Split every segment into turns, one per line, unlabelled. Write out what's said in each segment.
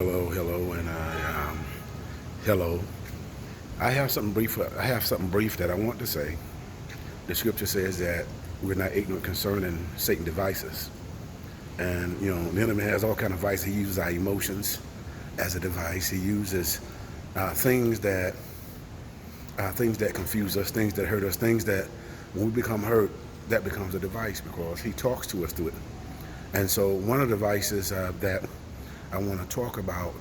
Hello, and hello. I have something brief. That I want to say. The scripture says that we're not ignorant concerning Satan's devices, and the enemy has all kind of devices. He uses our emotions as a device. He uses things that confuse us, things that hurt us, things that when we become hurt, that becomes a device because he talks to us through it. And so one of the devices that I want to talk about,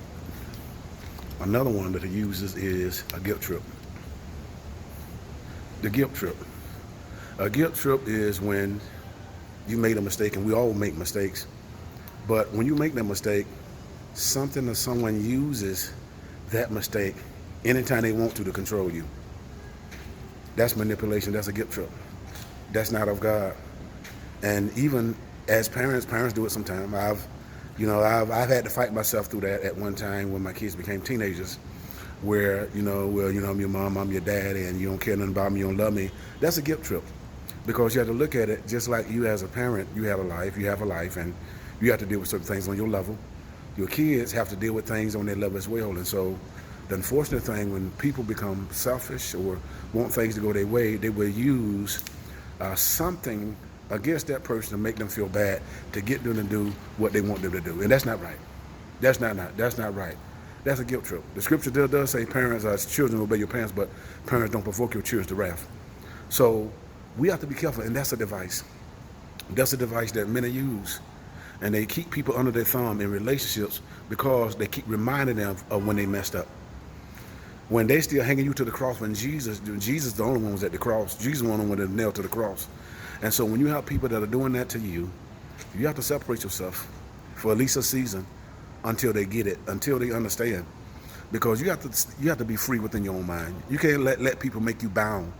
another one that he uses is a guilt trip. The guilt trip. A guilt trip is when you made a mistake, and we all make mistakes. But when you make that mistake, something or someone uses that mistake anytime they want to control you. That's manipulation. That's a guilt trip. That's not of God. And even as parents do it sometimes. I've had to fight myself through that at one time when my kids became teenagers, where I'm your mom, I'm your dad, and you don't care nothing about me, you don't love me. That's a guilt trip, because you have to look at it just like you as a parent. You have a life, and you have to deal with certain things on your level. Your kids have to deal with things on their level as well. And so the unfortunate thing, when people become selfish or want things to go their way, they will use something against that person to make them feel bad, to get them to do what they want them to do. And that's not right. That's not right. That's a guilt trip. The scripture does say parents, children obey your parents, but parents don't provoke your children to wrath. So we have to be careful, and that's a device. That's a device that many use. And they keep people under their thumb in relationships because they keep reminding them of when they messed up. When they still hanging you to the cross, when Jesus the only one was at the cross. Jesus was the only one that nailed to the cross. And so when you have people that are doing that to you, you have to separate yourself for at least a season until they get it, until they understand. Because you have to be free within your own mind. You can't let people make you bound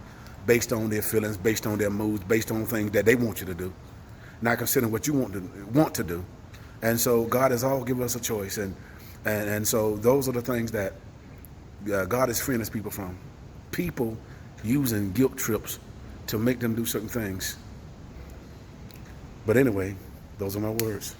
based on their feelings, based on their moods, based on things that they want you to do, not considering what you want to do. And so God has all given us a choice, and so those are the things that God is freeing his people from. People using guilt trips to make them do certain things. But anyway, those are my words.